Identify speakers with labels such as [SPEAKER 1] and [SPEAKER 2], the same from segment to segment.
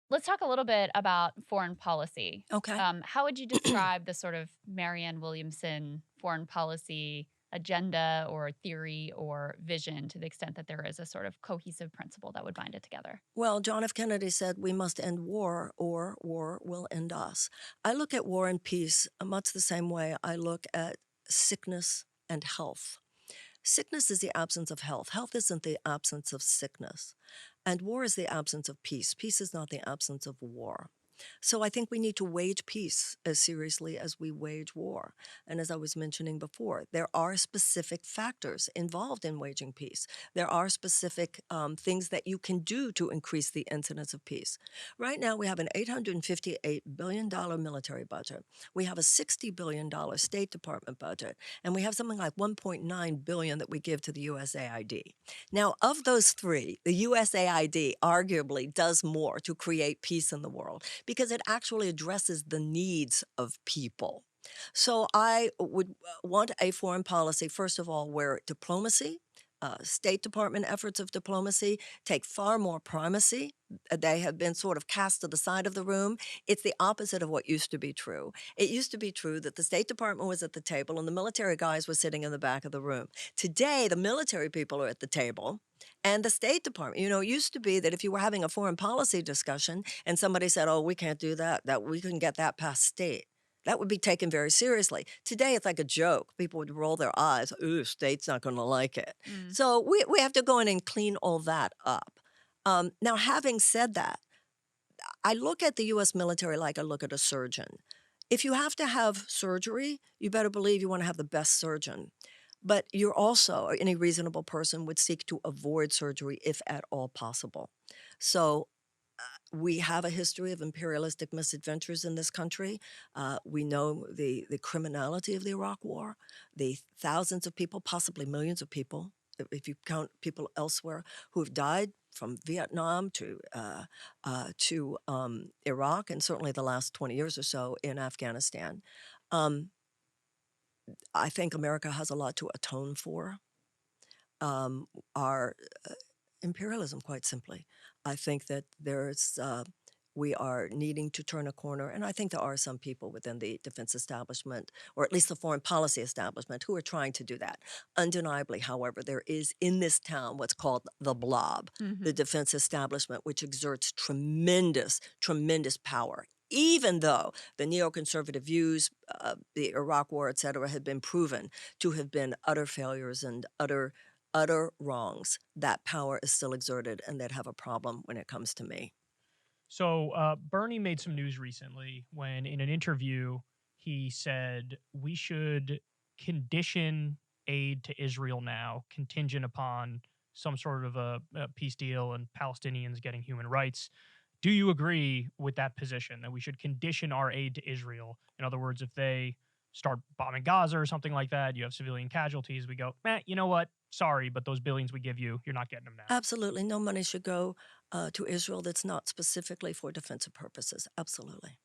[SPEAKER 1] Let's talk a little bit about foreign policy.
[SPEAKER 2] Okay.
[SPEAKER 1] How would you describe the sort of Marianne Williamson foreign policy agenda or theory or vision to the extent that there is a sort of cohesive principle that would bind it together?
[SPEAKER 2] Well, John F. Kennedy said we must end war or war will end us. I look at war and peace much the same way I look at sickness and health. Sickness is the absence of health. Health isn't the absence of sickness. And war is the absence of peace. Peace is not the absence of war. So I think we need to wage peace as seriously as we wage war. And as I was mentioning before, there are specific factors involved in waging peace. There are specific things that you can do to increase the incidence of peace. Right now, we have an $858 billion military budget. We have a $60 billion State Department budget, and we have something like $1.9 billion that we give to the USAID. Now, of those three, the USAID arguably does more to create peace in the world because it actually addresses the needs of people. So I would want a foreign policy, first of all, where diplomacy, State Department efforts of diplomacy take far more primacy. They have been sort of cast to the side of the room. It's the opposite of what used to be true. It used to be true that the State Department was at the table and the military guys were sitting in the back of the room. Today, the military people are at the table and the State Department. It used to be that if you were having a foreign policy discussion and somebody said, "Oh, we can't do that, that we couldn't get that past state," that would be taken very seriously. Today, it's like a joke. People would roll their eyes. Ooh, state's not going to like it.
[SPEAKER 1] Mm.
[SPEAKER 2] So we have to go in and clean all that up. Now, having said that, I look at the U.S. military like I look at a surgeon. If you have to have surgery, you better believe you want to have the best surgeon. But you're also, any reasonable person would seek to avoid surgery if at all possible. So we have a history of imperialistic misadventures in this country. We know the criminality of the Iraq War, the thousands of people, possibly millions of people, if you count people elsewhere, who have died from Vietnam to Iraq, and certainly the last 20 years or so in Afghanistan. Um, I think America has a lot to atone for. Our imperialism, quite simply. I think that we are needing to turn a corner, and I think there are some people within the defense establishment, or at least the foreign policy establishment, who are trying to do that. Undeniably, however, there is in this town what's called the blob, the
[SPEAKER 1] Mhm.
[SPEAKER 2] defense establishment, which exerts tremendous, tremendous power. Even though the neoconservative views, the Iraq War, et cetera, had been proven to have been utter failures and utter wrongs, that power is still exerted, and they'd have a problem when it comes to me.
[SPEAKER 3] So Bernie made some news recently when, in an interview, he said we should condition aid to Israel now, contingent upon some sort of a peace deal and Palestinians getting human rights. Do you agree with that position that we should condition our aid to Israel? In other words, if they start bombing Gaza or something like that, you have civilian casualties. We go, you know what? Sorry, but those billions we give you, you're not getting them now.
[SPEAKER 2] Absolutely, no money should go to Israel that's not specifically for defensive purposes. Absolutely.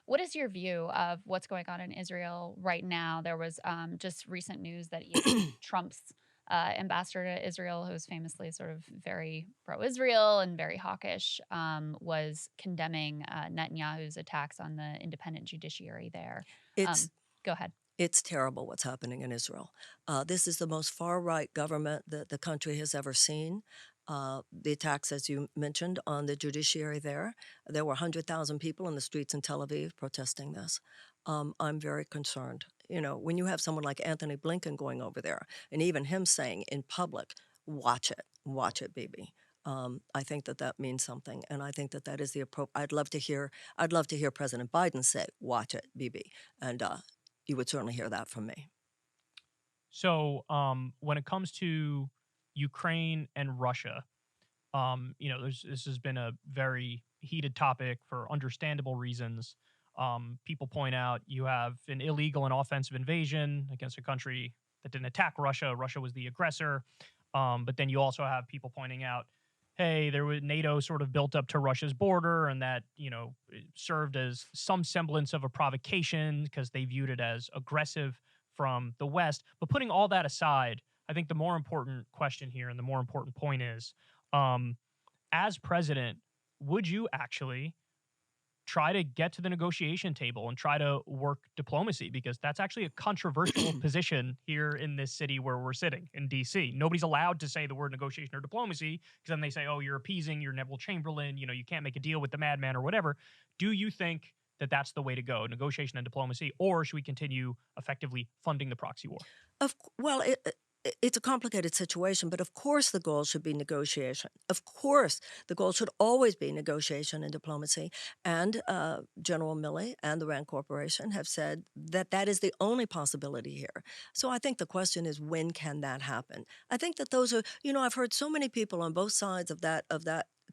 [SPEAKER 1] What is your view of what's going on in Israel right now? There was just recent news that even Trump's ambassador to Israel, who is famously sort of very pro Israel and very hawkish, was condemning Netanyahu's attacks on the independent judiciary there.
[SPEAKER 2] It's
[SPEAKER 1] Um, Go ahead.
[SPEAKER 2] it's terrible what's happening in Israel. This is the most far-right government that the country has ever seen. The attacks, as you mentioned, on the judiciary there were 100,000 people in the streets in Tel Aviv protesting this. I'm very concerned. When you have someone like Anthony Blinken going over there, and even him saying in public, watch it, baby." I think that that means something, and I think that that is the appropriate. I'd love to hear President Biden say, "Watch it, BB," and you would certainly hear that from me.
[SPEAKER 3] So, when it comes to Ukraine and Russia, this has been a very heated topic for understandable reasons. People point out you have an illegal and offensive invasion against a country that didn't attack Russia. Russia was the aggressor. But then you also have people pointing out, hey, there was NATO sort of built up to Russia's border, and that it served as some semblance of a provocation because they viewed it as aggressive from the West. But putting all that aside, I think the more important question here and the more important point is, um, as president, would you actually try to get to the negotiation table and try to work diplomacy, because that's actually a controversial position here in this city where we're sitting in DC. Nobody's allowed to say the word negotiation or diplomacy, because then they say, oh, you're appeasing, you're Neville Chamberlain, you can't make a deal with the madman or whatever. Do you think that that's the way to go, negotiation and diplomacy, or should we continue effectively funding the proxy war?
[SPEAKER 2] Well, it's a complicated situation, but of course the goal should be negotiation. Of course, the goal should always be negotiation and diplomacy. And General Milley and the Rand Corporation have said that that is the only possibility here. So I think the question is, when can that happen? I think that those are, I've heard so many people on both sides of that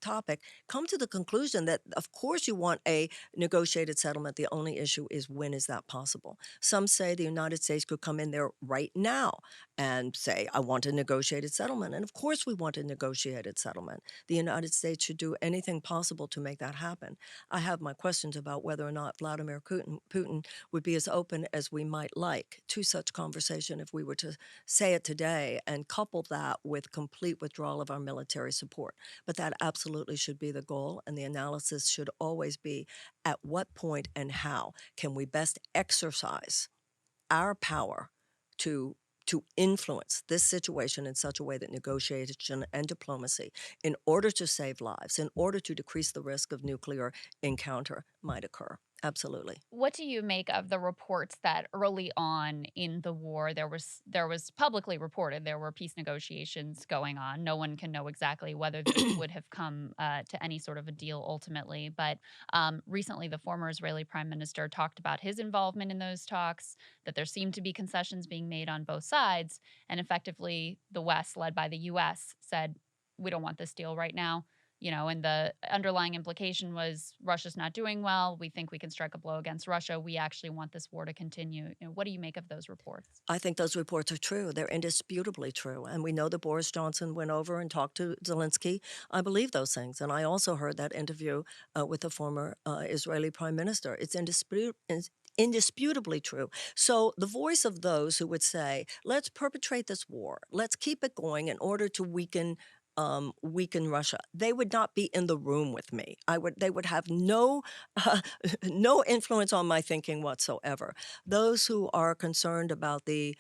[SPEAKER 2] topic come to the conclusion that of course you want a negotiated settlement. The only issue is, when is that possible? Some say the United States could come in there right now and say, I want a negotiated settlement. And of course we want a negotiated settlement. The United States should do anything possible to make that happen. I have my questions about whether or not Vladimir Putin would be as open as we might like to such conversation if we were to say it today and couple that with complete withdrawal of our military support. But that absolutely should be the goal, and the analysis should always be, at what point and how can we best exercise our power to influence this situation in such a way that negotiation and diplomacy, in order to save lives, in order to decrease the risk of nuclear encounter, might occur. Absolutely.
[SPEAKER 1] What do you make of the reports that early on in the war there was publicly reported there were peace negotiations going on? No one can know exactly whether they would have come to any sort of a deal ultimately, but recently the former Israeli prime minister talked about his involvement in those talks, that there seemed to be concessions being made on both sides, and effectively the West, led by the U.S., said, we don't want this deal right now. And the underlying implication was, Russia's not doing well. We think we can strike a blow against Russia. We actually want this war to continue. What do you make of those reports?
[SPEAKER 2] I think those reports are true. They're indisputably true. And we know that Boris Johnson went over and talked to Zelensky. I believe those things. And I also heard that interview with the former Israeli prime minister. It's indisputably true. So the voice of those who would say, let's perpetrate this war, let's keep it going in order to weaken Russia, they would not be in the room with me. They would have no no influence on my thinking whatsoever. Those who are concerned about the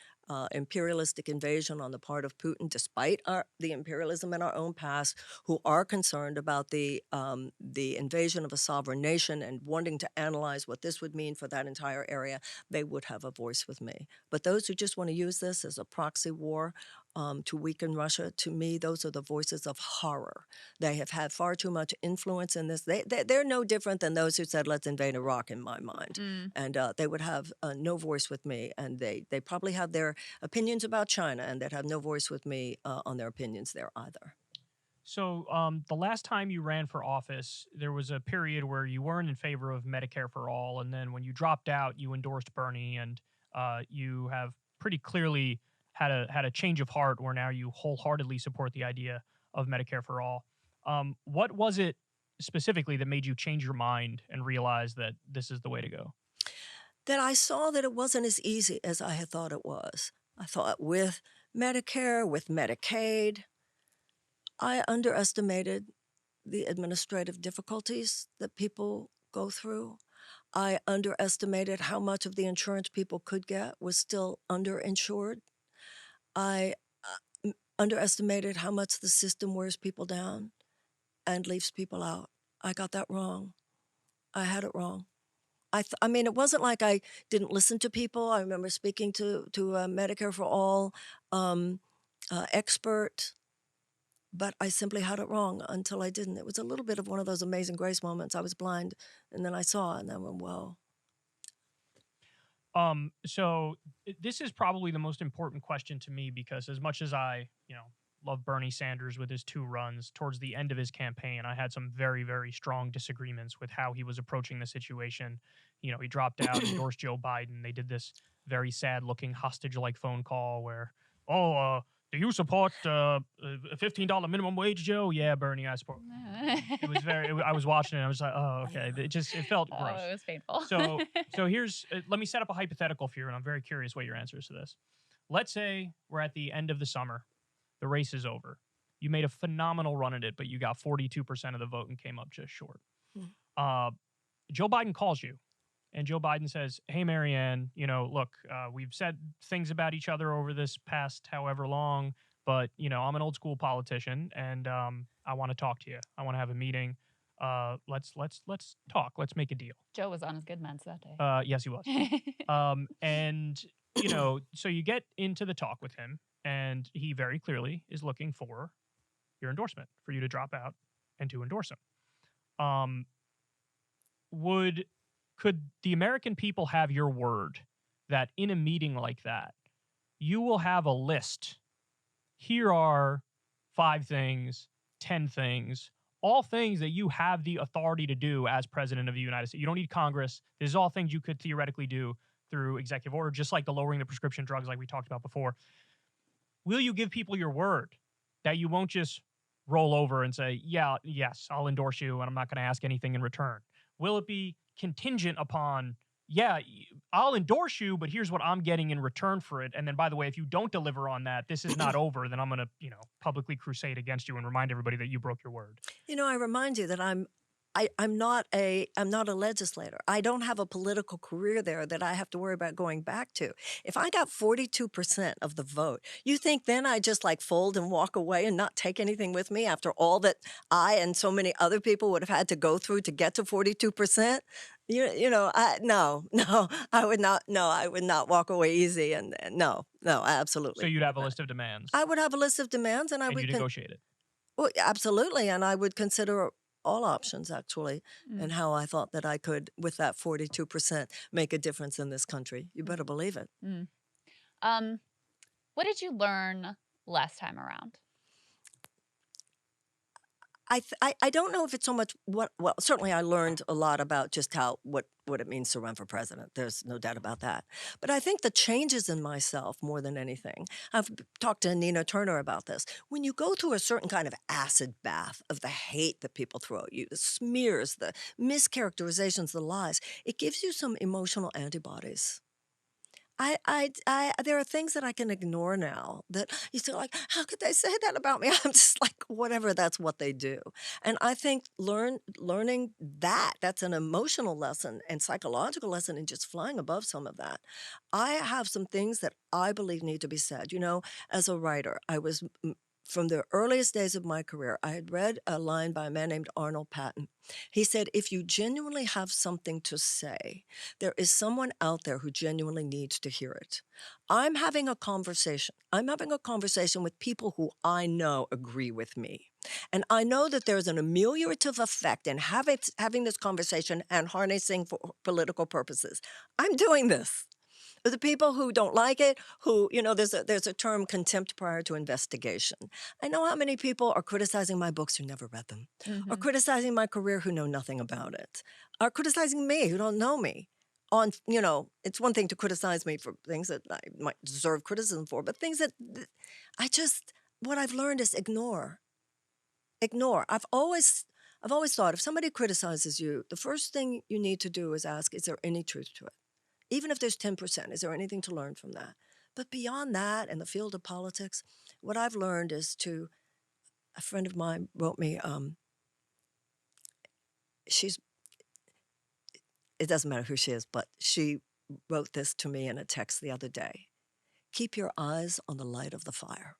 [SPEAKER 2] imperialistic invasion on the part of Putin, despite the imperialism in our own past, who are concerned about the invasion of a sovereign nation and wanting to analyze what this would mean for that entire area, they would have a voice with me. But those who just want to use this as a proxy war to weaken Russia, to me, those are the voices of horror. They have had far too much influence in this. They're no different than those who said, let's invade Iraq, in my mind. And they would have no voice with me. And they probably have their opinions about China, and they'd have no voice with me on their opinions there either.
[SPEAKER 3] So the last time you ran for office, there was a period where you weren't in favor of Medicare for all. And then when you dropped out, you endorsed Bernie, and you have pretty clearly had a change of heart where now you wholeheartedly support the idea of Medicare for all. What was it specifically that made you change your mind and realize that this is the way to go?
[SPEAKER 2] That I saw that it wasn't as easy as I had thought it was. I thought with Medicare, with Medicaid, I underestimated the administrative difficulties that people go through. I underestimated how much of the insurance people could get was still underinsured. I underestimated how much the system wears people down and leaves people out. I got that wrong. I had it wrong. I mean, it wasn't like I didn't listen to people. I remember speaking to a Medicare for All expert, but I simply had it wrong until I didn't. It was a little bit of one of those Amazing Grace moments. I was blind, and then I saw, and I went, whoa.
[SPEAKER 3] So this is probably the most important question to me, because as much as I, love Bernie Sanders with his 2 runs, towards the end of his campaign, I had some very, very strong disagreements with how he was approaching the situation. He dropped out, endorsed Joe Biden. They did this very sad-looking hostage-like phone call where, do you support a $15 minimum wage, Joe? Yeah, Bernie, I support. It was I was watching it. I was like, oh, okay. It felt gross.
[SPEAKER 1] Oh, it was painful.
[SPEAKER 3] So here's, let me set up a hypothetical for you, and I'm very curious what your answer is to this. Let's say we're at the end of the summer. The race is over. You made a phenomenal run at it, but you got 42% of the vote and came up just short. Joe Biden calls you, and Joe Biden says, "Hey, Marianne, look, we've said things about each other over this past however long, but I'm an old school politician, and I want to talk to you. I want to have a meeting. Let's talk. Let's make a deal."
[SPEAKER 1] Joe was on his good meds that day.
[SPEAKER 3] Yes, he was. And so you get into the talk with him, and he very clearly is looking for your endorsement, for you to drop out and to endorse him. Um, would could the American people have your word that in a meeting like that, you will have a list? Here are 5 things, 10 things, all things that you have the authority to do as president of the United States. You don't need Congress. This is all things you could theoretically do through executive order, just like the lowering the prescription drugs, like we talked about before. Will you give people your word that you won't just roll over and say, yeah, yes, I'll endorse you and I'm not going to ask anything in return? Will it be contingent upon, yeah, I'll endorse you, but here's what I'm getting in return for it. And then, by the way, if you don't deliver on that, this is not over. Then I'm going to, publicly crusade against you and remind everybody that you broke your word.
[SPEAKER 2] I remind you that I'm not a legislator. I don't have a political career there that I have to worry about going back to. If I got 42% of the vote, you think then I just like fold and walk away and not take anything with me after all that I and so many other people would have had to go through to get to 42%? No, no, I would not. No, I would not walk away easy. And no, I absolutely
[SPEAKER 3] So you'd have a
[SPEAKER 2] would not.
[SPEAKER 3] list of demands
[SPEAKER 2] I would have a list of demands, and I
[SPEAKER 3] and
[SPEAKER 2] would
[SPEAKER 3] you negotiate it.
[SPEAKER 2] well, absolutely, and I would consider all options actually, and
[SPEAKER 1] Mm,
[SPEAKER 2] how I thought that I could, with that 42%, make a difference in this country. You
[SPEAKER 1] mm,
[SPEAKER 2] better believe it.
[SPEAKER 1] mm. Um, what did you learn last time around?
[SPEAKER 2] I don't know if it's so much well, certainly I learned a lot about just what it means to run for president. There's no doubt about that. But I think the changes in myself more than anything. Talked to Nina Turner about this. When you go through a certain kind of acid bath of the hate that people throw at you, the smears, the mischaracterizations, the lies, it gives you some emotional antibodies. There are things that I can ignore now that you say, like, how could they say that about me? I'm just like, whatever, that's what they do. And I think learning that's an emotional lesson and psychological lesson in just flying above some of that. I have some things that I believe need to be said. As a writer, from the earliest days of my career, I had read a line by a man named Arnold Patton. He said, if you genuinely have something to say, there is someone out there who genuinely needs to hear it. I'm having a conversation. I'm having a conversation with people who I know agree with me. And I know that there's an ameliorative effect in having this conversation and harnessing for political purposes. I'm doing this. But the people who don't like it, there's a term, contempt prior to investigation. I know how many people are criticizing my books who never read them, or
[SPEAKER 1] Hmm.
[SPEAKER 2] criticizing my career who know nothing about it, or criticizing me who don't know me. It's one thing to criticize me for things that I might deserve criticism for, but things that what I've learned is ignore. Ignore. I've always thought if somebody criticizes you, the first thing you need to do is ask, is there any truth to it? Even if there's 10%, is there anything to learn from that? But beyond that, in the field of politics, what I've learned is a friend of mine wrote me, she's, it doesn't matter who she is, but she wrote this to me in a text the other day. Keep your eyes on the light of the fire.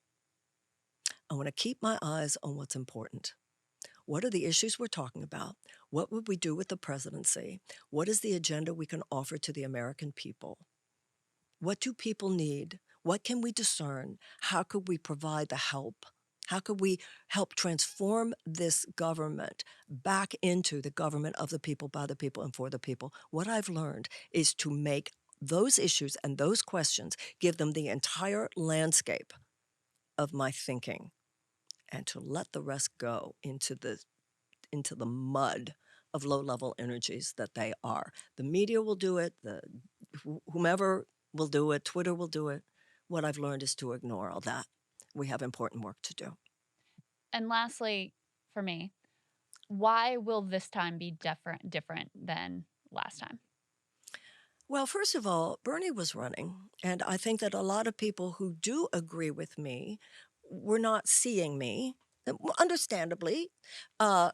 [SPEAKER 2] I want to keep my eyes on what's important. What are the issues we're talking about? What would we do with the presidency? What is the agenda we can offer to the American people? What do people need? What can we discern? How could we provide the help? How could we help transform this government back into the government of the people, by the people, and for the people? What I've learned is to make those issues and those questions, give them the entire landscape of my thinking, and to let the rest go into the mud of low-level energies that they are. The media will do it, whomever will do it, Twitter will do it. What I've learned is to ignore all that. We have important work to do.
[SPEAKER 1] And lastly, for me, why will this time be different than last time?
[SPEAKER 2] Well, first of all, Bernie was running, and I think that a lot of people who do agree with me were not seeing me. understandably, uh,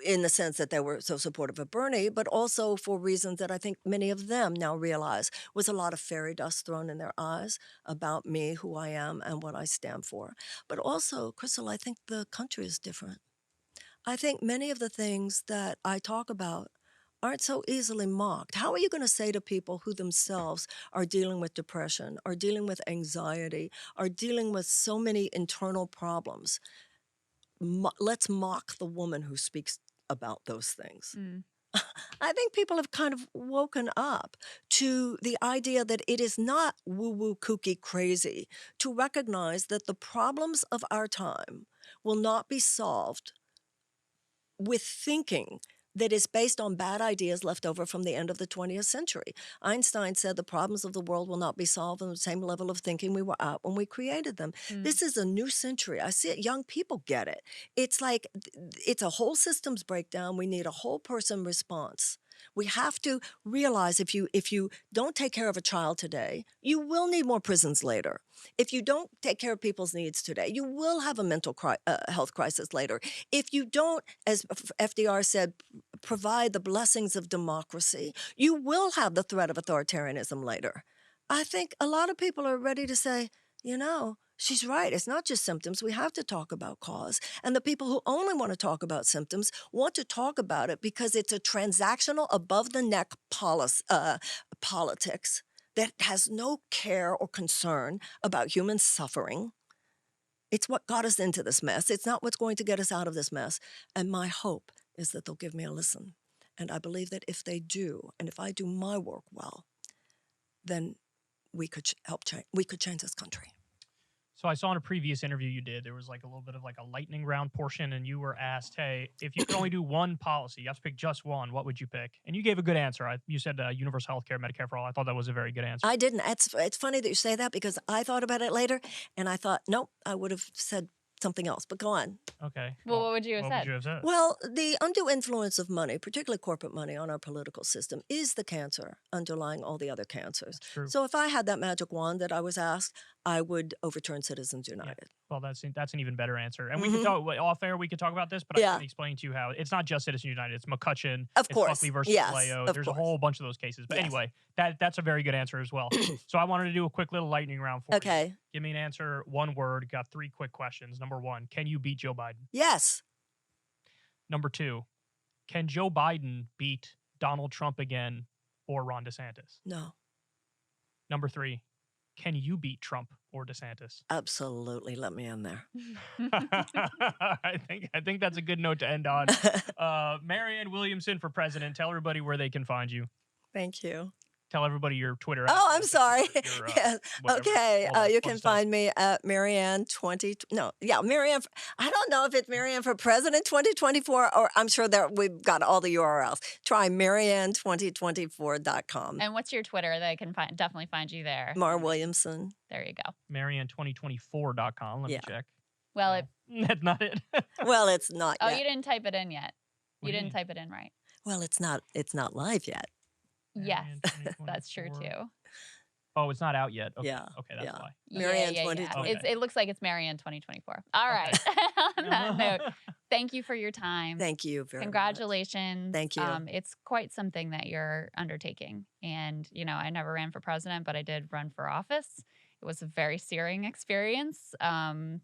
[SPEAKER 2] in the sense that they were so supportive of Bernie, but also for reasons that I think many of them now realize was a lot of fairy dust thrown in their eyes about me, who I am, and what I stand for. But also, Krystal, I think the country is different. I think many of the things that I talk about aren't so easily mocked. How are you going to say to people who themselves are dealing with depression, are dealing with anxiety, are dealing with so many internal problems? Let's mock the woman who speaks about those things.
[SPEAKER 1] Mm.
[SPEAKER 2] I think people have kind of woken up to the idea that it is not woo woo kooky crazy to recognize that the problems of our time will not be solved with thinking that is based on bad ideas left over from the end of the 20th century. Einstein said the problems of the world will not be solved on the same level of thinking we were at when we created them.
[SPEAKER 1] Mm.
[SPEAKER 2] This is a new century. I see it. Young people get it. It's like it's a whole systems breakdown. We need a whole person response. We have to realize if you don't take care of a child today, you will need more prisons later. If you don't take care of people's needs today, you will have a mental health crisis later. If you don't, as FDR said, provide the blessings of democracy, you will have the threat of authoritarianism later. I think a lot of people are ready to say, she's right. It's not just symptoms. We have to talk about cause. And the people who only want to talk about symptoms want to talk about it because it's a transactional, above-the-neck politics that has no care or concern about human suffering. It's what got us into this mess. It's not what's going to get us out of this mess. And my hope is that they'll give me a listen. And I believe that if they do, and if I do my work well, then we could we could change this country.
[SPEAKER 3] So I saw in a previous interview you did, there was like a little bit of like a lightning round portion, and you were asked, hey, if you could only do one policy, you have to pick just one, what would you pick? And you gave a good answer. You said universal health care, Medicare for all. I thought that was a very good answer.
[SPEAKER 2] I didn't. It's funny that you say that because I thought about it later, and I thought, nope, I would have said something else, but go on.
[SPEAKER 3] Okay.
[SPEAKER 1] Well, what would you have said?
[SPEAKER 2] Well, the undue influence of money, particularly corporate money, on our political system is the cancer underlying all the other cancers.
[SPEAKER 3] True.
[SPEAKER 2] So if I had that magic wand that I was asked, I would overturn Citizens United.
[SPEAKER 3] Yeah. Well, that's an even better answer. And we could talk off air. We could talk about this, but I can explain to you how it's not just Citizens United. It's McCutcheon.
[SPEAKER 2] Of
[SPEAKER 3] it's
[SPEAKER 2] course.
[SPEAKER 3] Buckley versus Palaio. There's a whole bunch of those cases. But anyway, that's a very good answer as well. So I wanted to do a quick little lightning round for you. Give me an answer, one word. Got 3 quick questions. Number 1, can you beat Joe Biden?
[SPEAKER 2] Yes.
[SPEAKER 3] Number 2, can Joe Biden beat Donald Trump again or Ron DeSantis?
[SPEAKER 2] No.
[SPEAKER 3] Number 3, can you beat Trump or DeSantis?
[SPEAKER 2] Absolutely. Let me in there.
[SPEAKER 3] I think that's a good note to end on. Marianne Williamson for president. Tell everybody where they can find you.
[SPEAKER 2] Thank you.
[SPEAKER 3] Tell everybody your Twitter.
[SPEAKER 2] Oh, I'm sorry. Yes.
[SPEAKER 3] Whatever,
[SPEAKER 2] okay. You can find me at Marianne 20. No, yeah, Marianne. I don't know if it's Marianne for President 2024, or I'm sure that we've got all the URLs. Try Marianne2024.com.
[SPEAKER 1] And what's your Twitter that I can definitely find you there?
[SPEAKER 2] Mar Williamson.
[SPEAKER 1] There you go.
[SPEAKER 3] Marianne2024.com. Let me check.
[SPEAKER 1] Well,
[SPEAKER 3] that's not it.
[SPEAKER 2] Well, it's not yet.
[SPEAKER 1] Oh, you didn't type it in yet. You didn't type it in right.
[SPEAKER 2] Well, it's not live yet.
[SPEAKER 1] Yes, that's true too.
[SPEAKER 3] Oh, it's not out yet. Okay.
[SPEAKER 2] Yeah.
[SPEAKER 3] Okay, that's why.
[SPEAKER 2] Marianne 2024.
[SPEAKER 1] Okay. It looks like it's Marianne 2024. All right. On that note, thank you for your time.
[SPEAKER 2] Thank you very
[SPEAKER 1] Congratulations.
[SPEAKER 2] Much. Thank you.
[SPEAKER 1] It's quite something that you're undertaking. And, I never ran for president, but I did run for office. It was a very searing experience. And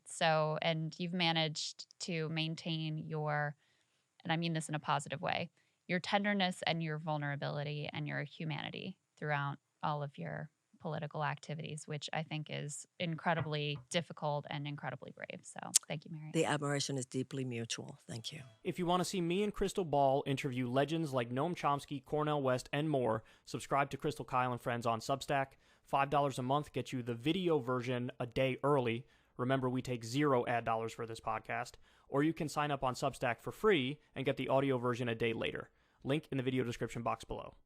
[SPEAKER 1] you've managed to maintain and I mean this in a positive way, your tenderness and your vulnerability and your humanity throughout all of your political activities, which I think is incredibly difficult and incredibly brave. So thank you, Marianne.
[SPEAKER 2] The admiration is deeply mutual. Thank you.
[SPEAKER 3] If you want to see me and Krystal Ball interview legends like Noam Chomsky, Cornel West, and more, subscribe to Krystal, Kyle, and Friends on Substack. $5 a month gets you the video version a day early. Remember, we take 0 ad dollars for this podcast. Or you can sign up on Substack for free and get the audio version a day later. Link in the video description box below.